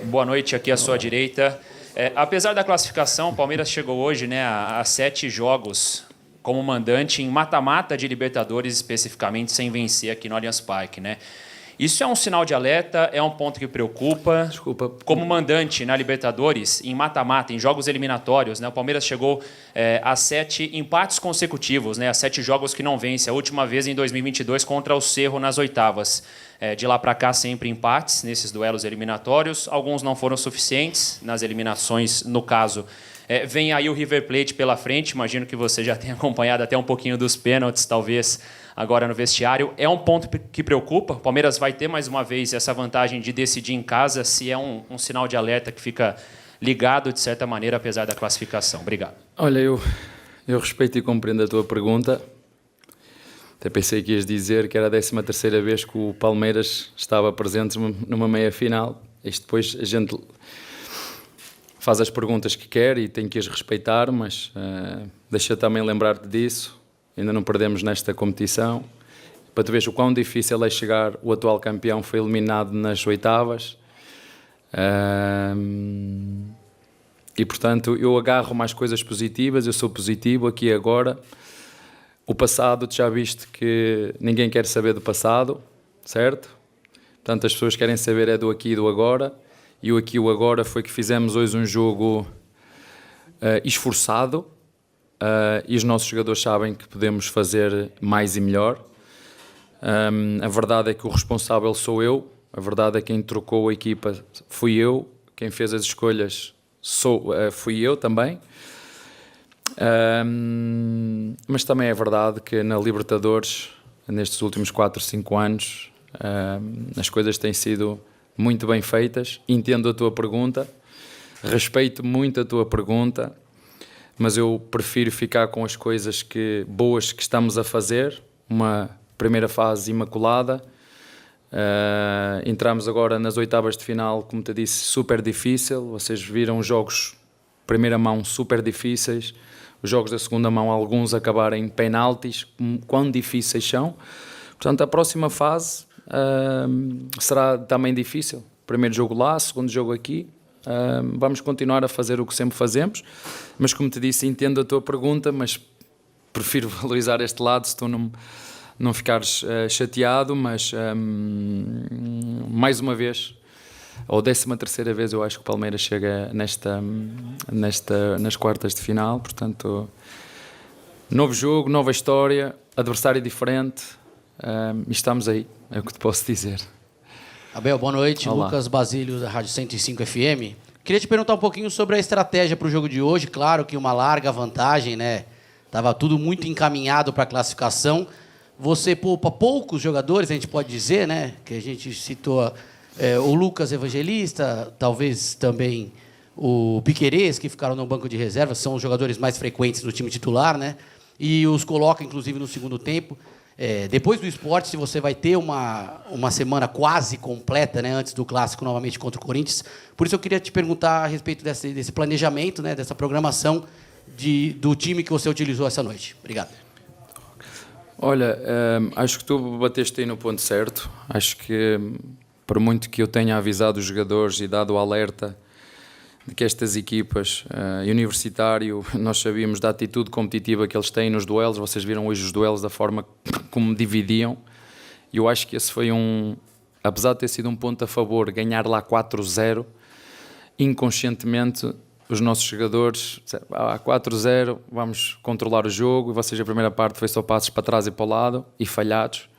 Boa noite, aqui à sua direita. Apesar da classificação, o Palmeiras chegou hoje, né, a 7 jogos como mandante em mata-mata de Libertadores, especificamente, sem vencer aqui no Allianz Parque, né? Isso é um sinal de alerta, é um ponto que preocupa. Desculpa. Como mandante na Libertadores, em mata-mata, em jogos eliminatórios, né, o Palmeiras chegou a 7 empates consecutivos, né, a 7 jogos que não vence. A última vez em 2022 contra o Cerro nas oitavas. De lá para cá, sempre empates nesses duelos eliminatórios. Alguns não foram suficientes nas eliminações, no caso. Vem aí o River Plate pela frente. Imagino que você já tenha acompanhado até um pouquinho dos pênaltis, talvez, agora no vestiário. É um ponto que preocupa. O Palmeiras vai ter, mais uma vez, essa vantagem de decidir em casa, se é um sinal de alerta que fica ligado, de certa maneira, apesar da classificação. Obrigado. Olha, eu respeito e compreendo a tua pergunta. Até pensei que ias dizer que era a 13ª vez que o Palmeiras estava presente numa meia-final. Isto depois a gente faz as perguntas que quer e tem que as respeitar, mas deixa também lembrar-te disso. Ainda não perdemos nesta competição. Para tu veres o quão difícil é chegar, o atual campeão foi eliminado nas oitavas. E, portanto, eu agarro mais coisas positivas, eu sou positivo aqui e agora. O passado, tu já viste que ninguém quer saber do passado, certo? Portanto, as pessoas querem saber é do aqui e do agora. E o aqui e o agora foi que fizemos hoje um jogo esforçado e os nossos jogadores sabem que podemos fazer mais e melhor. A verdade é que o responsável sou eu, a verdade é que quem trocou a equipa fui eu, quem fez as escolhas fui eu também. Mas também é verdade que na Libertadores, nestes últimos 4, 5 anos, as coisas têm sido muito bem feitas. Entendo a tua pergunta, respeito muito a tua pergunta, mas eu prefiro ficar com as coisas boas que estamos a fazer. Uma primeira fase imaculada. Entramos agora nas oitavas de final, como te disse, super difícil. Vocês viram jogos primeira mão super difíceis. Os jogos da segunda mão, alguns acabarem em penaltis, quão difíceis são. Portanto, a próxima fase será também difícil. Primeiro jogo lá, segundo jogo aqui. Vamos continuar a fazer o que sempre fazemos, mas como te disse, entendo a tua pergunta, mas prefiro valorizar este lado se tu não ficares chateado, mas mais uma vez, ou 13ª vez, eu acho que o Palmeiras chega nas quartas de final. Portanto, novo jogo, nova história, adversário diferente, e estamos aí, é o que te posso dizer. Abel, boa noite. Olá. Lucas Basílio, da Rádio 105 FM. Queria te perguntar um pouquinho sobre a estratégia para o jogo de hoje. Claro que uma larga vantagem, né? Estava tudo muito encaminhado para a classificação. Você poupa poucos jogadores, a gente pode dizer, né? Que a gente citou o Lucas Evangelista, talvez também o Piquerez, que ficaram no banco de reserva, são os jogadores mais frequentes no time titular, né? E os coloca, inclusive, no segundo tempo. Depois do Sport, se você vai ter uma semana quase completa, né, antes do Clássico, novamente contra o Corinthians. Por isso eu queria te perguntar a respeito desse planejamento, né, dessa programação do time que você utilizou essa noite. Obrigado. Olha, acho que tu bateste aí no ponto certo. Acho que, por muito que eu tenha avisado os jogadores e dado o alerta de que estas equipas, Universitário, nós sabíamos da atitude competitiva que eles têm nos duelos. Vocês viram hoje os duelos, da forma como dividiam. E eu acho que esse foi apesar de ter sido um ponto a favor, ganhar lá 4-0, inconscientemente os nossos jogadores, 4-0, vamos controlar o jogo. E vocês, a primeira parte foi só passos para trás e para o lado e falhados.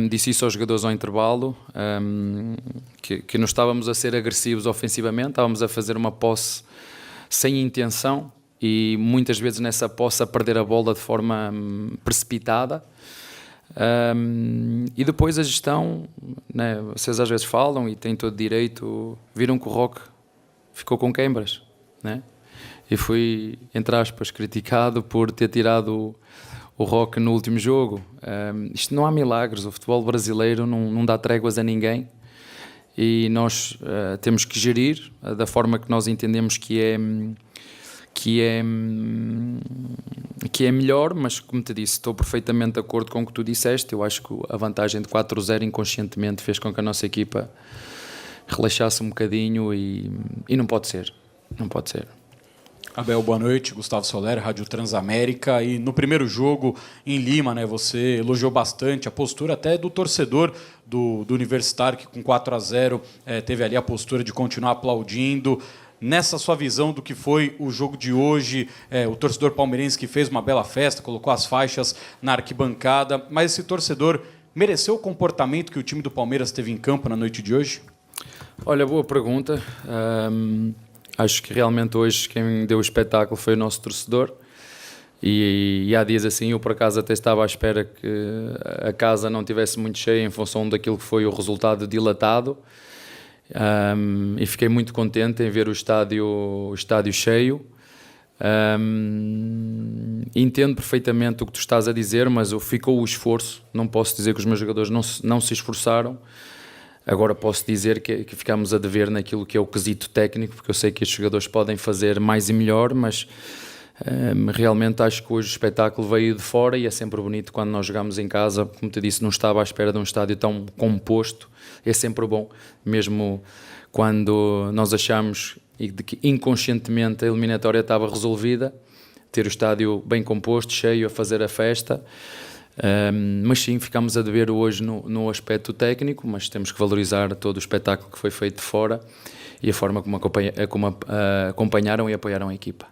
Disse isso aos jogadores ao intervalo, que não estávamos a ser agressivos ofensivamente, estávamos a fazer uma posse sem intenção e muitas vezes nessa posse a perder a bola de forma precipitada. E depois a gestão, né, vocês às vezes falam e têm todo direito, viram que o Roque ficou com queimbras, né? E fui, entre aspas, criticado por ter tirado o Roque no último jogo. Isto não há milagres, o futebol brasileiro não dá tréguas a ninguém e nós temos que gerir da forma que nós entendemos que é melhor, mas como te disse, estou perfeitamente de acordo com o que tu disseste. Eu acho que a vantagem de 4-0 inconscientemente fez com que a nossa equipa relaxasse um bocadinho e não pode ser. Não pode ser. Abel, boa noite. Gustavo Soler, Rádio Transamérica. E no primeiro jogo em Lima, né, você elogiou bastante a postura até do torcedor do Universitário, que com 4-0 teve ali a postura de continuar aplaudindo. Nessa sua visão do que foi o jogo de hoje, o torcedor palmeirense que fez uma bela festa, colocou as faixas na arquibancada, mas esse torcedor mereceu o comportamento que o time do Palmeiras teve em campo na noite de hoje? Olha, boa pergunta. Acho que realmente hoje quem deu o espetáculo foi o nosso torcedor e há dias assim eu por acaso até estava à espera que a casa não tivesse muito cheia em função daquilo que foi o resultado dilatado e fiquei muito contente em ver o estádio cheio. Entendo perfeitamente o que tu estás a dizer, mas ficou o esforço. Não posso dizer que os meus jogadores não se esforçaram. Agora posso dizer que ficámos a dever naquilo que é o quesito técnico, porque eu sei que estes jogadores podem fazer mais e melhor, mas realmente acho que hoje o espetáculo veio de fora e é sempre bonito quando nós jogamos em casa. Como te disse, não estava à espera de um estádio tão composto, é sempre bom, mesmo quando nós achamos que inconscientemente a eliminatória estava resolvida, ter o estádio bem composto, cheio, a fazer a festa. Mas sim, ficámos a dever hoje no aspecto técnico, mas temos que valorizar todo o espetáculo que foi feito de fora e a forma como acompanharam e apoiaram a equipa.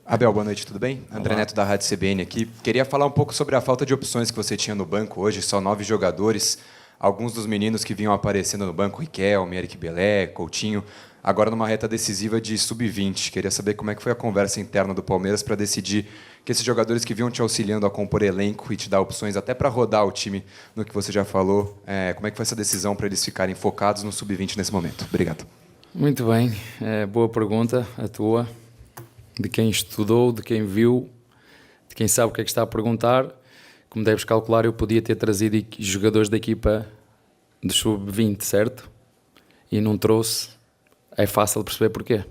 Abel, boa noite, tudo bem? André Neto da Rádio CBN aqui. Queria falar um pouco sobre a falta de opções que você tinha no banco hoje, só 9 jogadores. Alguns dos meninos que vinham aparecendo no banco, Riquelme, Eric Belé, Coutinho, agora numa reta decisiva de sub-20. Queria saber como é que foi a conversa interna do Palmeiras para decidir que esses jogadores que vinham te auxiliando a compor elenco e te dar opções até para rodar o time no que você já falou, como é que foi essa decisão para eles ficarem focados no sub-20 nesse momento? Obrigado. Muito bem, boa pergunta a tua, de quem estudou, de quem viu, de quem sabe o que é que está a perguntar. Como deves calcular, eu podia ter trazido jogadores da equipa de sub-20, certo? E não trouxe. É fácil de perceber porquê.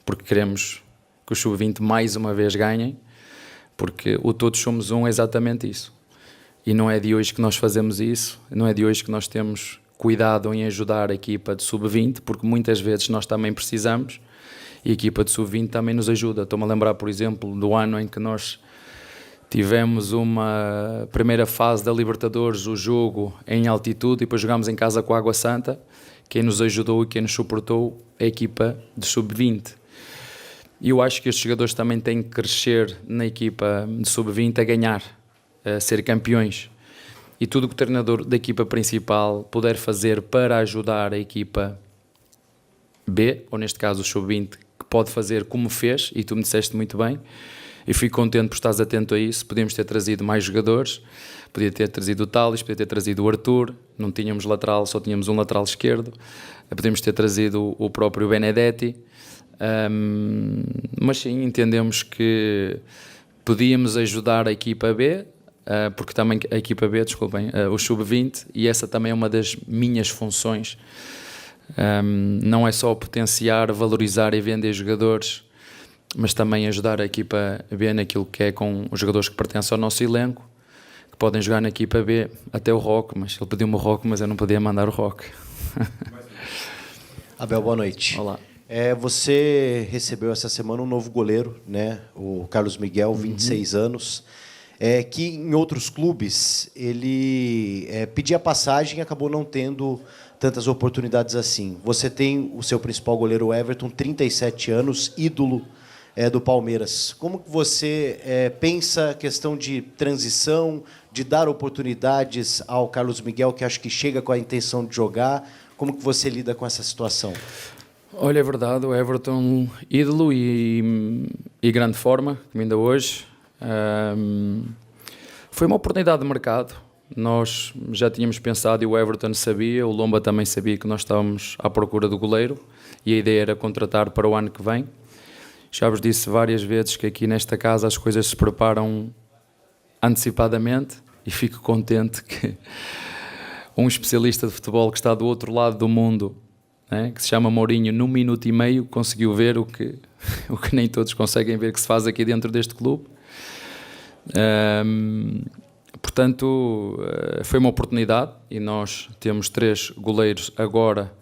Porque queremos que os sub-20 mais uma vez ganhem, porque o Todos Somos Um é exatamente isso. E não é de hoje que nós fazemos isso, não é de hoje que nós temos cuidado em ajudar a equipa de sub-20, porque muitas vezes nós também precisamos e a equipa de sub-20 também nos ajuda. Estou-me a lembrar, por exemplo, do ano em que nós tivemos uma primeira fase da Libertadores, o jogo em altitude, e depois jogámos em casa com a Água Santa. Quem nos ajudou e quem nos suportou é a equipa de sub-20. E eu acho que estes jogadores também têm que crescer na equipa de sub-20 a ganhar, a ser campeões. E tudo o que o treinador da equipa principal puder fazer para ajudar a equipa B, ou neste caso o sub-20, que pode fazer como fez, e tu me disseste muito bem, eu fico contente por estares atento a isso. Podíamos ter trazido mais jogadores, podia ter trazido o Tales, podia ter trazido o Arthur, não tínhamos lateral, só tínhamos um lateral esquerdo, podíamos ter trazido o próprio Benedetti, mas sim, entendemos que podíamos ajudar a equipa B, porque também a equipa B, desculpem, o sub-20, e essa também é uma das minhas funções. Não é só potenciar, valorizar e vender jogadores, mas também ajudar a equipa B naquilo que é com os jogadores que pertencem ao nosso elenco, que podem jogar na equipa B, até o Roque, mas ele pediu-me o Roque, mas eu não podia mandar o Roque. Abel, boa noite. Olá. Você recebeu essa semana um novo goleiro, né? O Carlos Miguel, 26 anos, que em outros clubes ele pedia passagem e acabou não tendo tantas oportunidades assim. Você tem o seu principal goleiro, o Everton, 37 anos, ídolo do Palmeiras. Como que você pensa a questão de transição, de dar oportunidades ao Carlos Miguel, que acho que chega com a intenção de jogar? Como que você lida com essa situação? Olha, é verdade, o Everton, ídolo e grande forma, como ainda hoje. Foi uma oportunidade de mercado. Nós já tínhamos pensado, e o Everton sabia, o Lomba também sabia que nós estávamos à procura do goleiro e a ideia era contratar para o ano que vem. Já vos disse várias vezes que aqui nesta casa as coisas se preparam antecipadamente e fico contente que um especialista de futebol que está do outro lado do mundo, né, que se chama Mourinho, num minuto e meio conseguiu ver o que nem todos conseguem ver que se faz aqui dentro deste clube. Portanto, foi uma oportunidade e nós temos 3 goleiros agora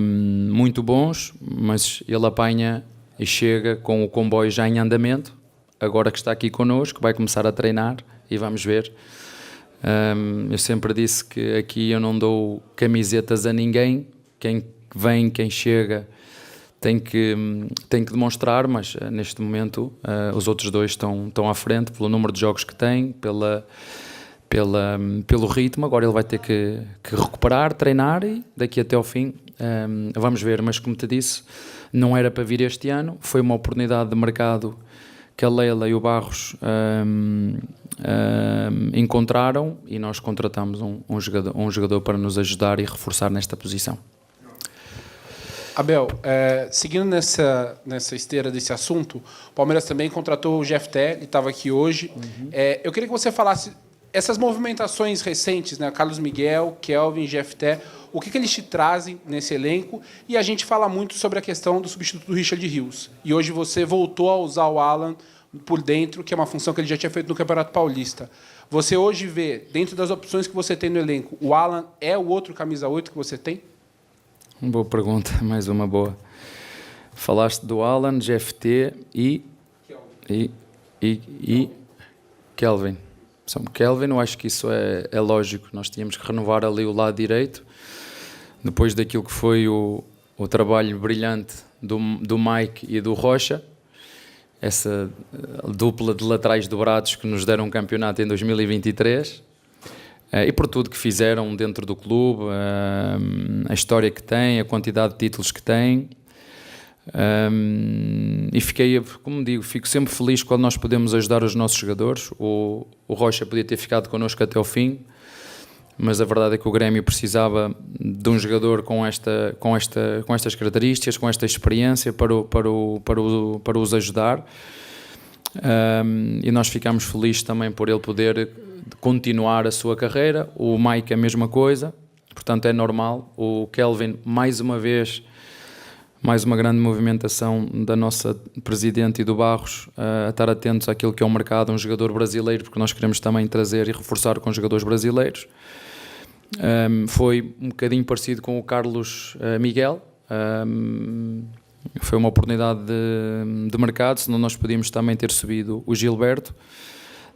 muito bons, mas ele apanha e chega com o comboio já em andamento, agora que está aqui connosco, vai começar a treinar e vamos ver. Eu sempre disse que aqui eu não dou camisetas a ninguém, quem vem, quem chega tem que demonstrar, mas neste momento os outros dois estão à frente pelo número de jogos que têm, pelo ritmo. Agora ele vai ter que recuperar, treinar e daqui até ao fim vamos ver. Mas como te disse, não era para vir este ano, foi uma oportunidade de mercado que a Leila e o Barros encontraram e nós contratamos um jogador para nos ajudar e reforçar nesta posição. Abel, seguindo nessa esteira desse assunto, o Palmeiras também contratou o Jefté, ele estava aqui hoje. Eu queria que você falasse essas movimentações recentes, né? Carlos Miguel, Kelvin, Jefté, o que eles te trazem nesse elenco? E a gente fala muito sobre a questão do substituto do Richard Rios. E hoje você voltou a usar o Alan por dentro, que é uma função que ele já tinha feito no Campeonato Paulista. Você hoje vê, dentro das opções que você tem no elenco, o Alan é o outro camisa 8 que você tem? Boa pergunta, mais uma boa. Falaste do Alan, GFT e Kelvin. Kelvin, eu acho que isso é lógico. Nós tínhamos que renovar ali o lado direito. Depois daquilo que foi o trabalho brilhante do Mike e do Rocha, essa dupla de laterais dobrados que nos deram um campeonato em 2023, e por tudo que fizeram dentro do clube, a história que tem, a quantidade de títulos que tem. E como digo, fico sempre feliz quando nós podemos ajudar os nossos jogadores. O Rocha podia ter ficado connosco até ao fim, mas a verdade é que o Grêmio precisava de um jogador com estas características, com esta experiência para os ajudar. E nós ficámos felizes também por ele poder continuar a sua carreira. O Mike a mesma coisa, portanto é normal. O Kelvin, mais uma vez, mais uma grande movimentação da nossa Presidente e do Barros, a estar atentos àquilo que é o mercado, um jogador brasileiro, porque nós queremos também trazer e reforçar com jogadores brasileiros. Foi um bocadinho parecido com o Carlos Miguel. Foi uma oportunidade de mercado, senão nós podíamos também ter subido o Gilberto,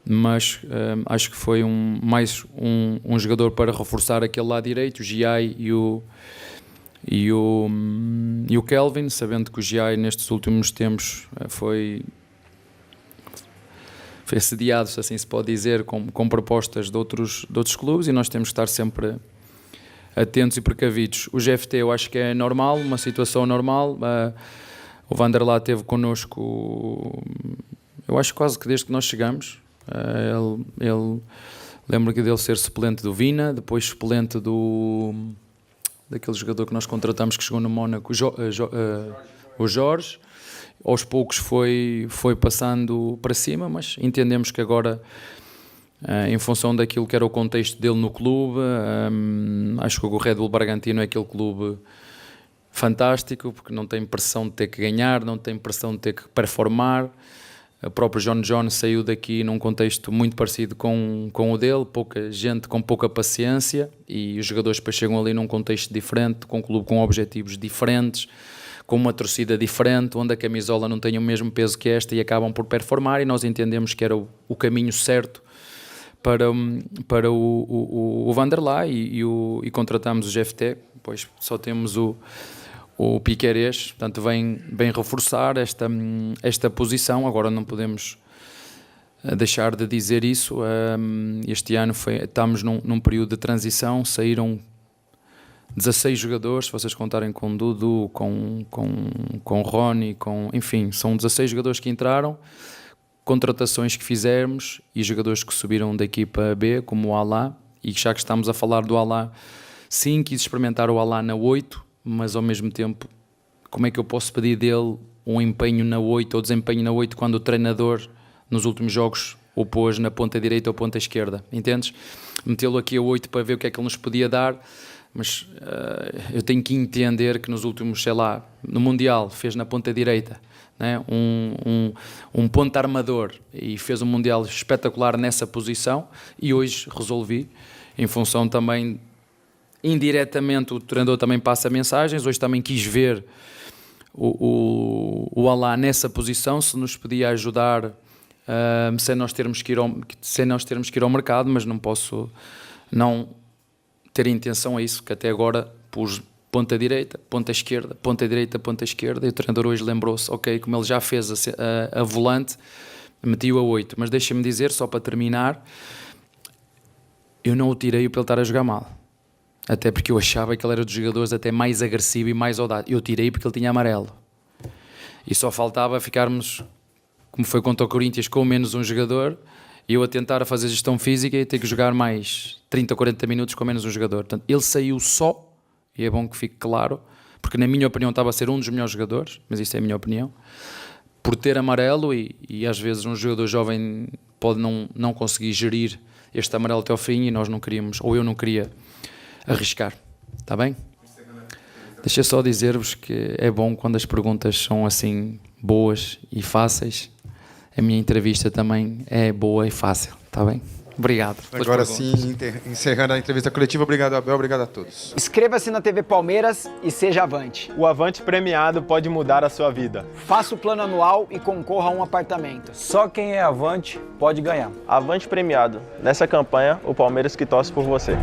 mas acho que foi mais um jogador para reforçar aquele lado direito, o Giai e o Kelvin, sabendo que o Giai nestes últimos tempos foi assediado, se assim se pode dizer, com propostas de outros clubes, e nós temos que estar sempre atentos e precavidos. O GFT eu acho que é normal, uma situação normal. O Vanderlá esteve connosco, eu acho quase que desde que nós chegamos. Ele lembro que dele ser suplente do Vina, depois suplente daquele jogador que nós contratamos que chegou no Mónaco, o Jorge. Aos poucos foi passando para cima, mas entendemos que agora, em função daquilo que era o contexto dele no clube, acho que o Red Bull Bragantino é aquele clube fantástico, porque não tem pressão de ter que ganhar, não tem pressão de ter que performar. O próprio John saiu daqui num contexto muito parecido com o dele, pouca gente com pouca paciência, e os jogadores depois chegam ali num contexto diferente, com um clube com objetivos diferentes, com uma torcida diferente, onde a camisola não tem o mesmo peso que esta, e acabam por performar, e nós entendemos que era o caminho certo para o Vanderlá, e contratamos o GFT. Depois só temos o Piquerez, portanto vem reforçar esta posição. Agora não podemos deixar de dizer isso. Este ano estamos num período de transição, saíram 16 jogadores, se vocês contarem com Dudu, com Rony, enfim, são 16 jogadores que entraram, contratações que fizemos e jogadores que subiram da equipa B, como o Alá, e já que estamos a falar do Alá, sim, quis experimentar o Alá na 8, mas ao mesmo tempo, como é que eu posso pedir dele um empenho na 8 ou desempenho na 8 quando o treinador nos últimos jogos o pôs na ponta direita ou ponta esquerda, entendes? Metê-lo aqui a 8 para ver o que é que ele nos podia dar, mas eu tenho que entender que nos últimos, sei lá, no Mundial fez na ponta direita, né? um ponta armador, e fez um Mundial espetacular nessa posição, e hoje resolvi, em função também indiretamente o treinador também passa mensagens. Hoje também quis ver o Alá nessa posição, se nos podia ajudar sem nós termos que ir ao mercado, mas não posso não ter intenção a isso, que até agora pus ponta direita, ponta esquerda, ponta direita, ponta esquerda, e o treinador hoje lembrou-se, ok, como ele já fez a volante, meti-o a 8. Mas deixa-me dizer, só para terminar, eu não o tirei para ele estar a jogar mal. Até porque eu achava que ele era dos jogadores até mais agressivo e mais audaz. Eu tirei porque ele tinha amarelo. E só faltava ficarmos, como foi contra o Corinthians, com menos um jogador, e eu a tentar fazer gestão física e ter que jogar mais 30 ou 40 minutos com menos um jogador. Portanto, ele saiu só, e é bom que fique claro, porque na minha opinião estava a ser um dos melhores jogadores, mas isto é a minha opinião, por ter amarelo, e às vezes um jogador jovem pode não conseguir gerir este amarelo até ao fim, e nós não queríamos, ou eu não queria arriscar. Está bem? Deixa só dizer-vos que é bom quando as perguntas são assim boas e fáceis. A minha entrevista também é boa e fácil. Está bem? Obrigado. Agora sim, encerrando a entrevista coletiva. Obrigado, Abel. Obrigado a todos. Inscreva-se na TV Palmeiras e seja Avante. O Avante premiado pode mudar a sua vida. Faça o plano anual e concorra a um apartamento. Só quem é Avante pode ganhar. Avante premiado. Nessa campanha, o Palmeiras que torce por você.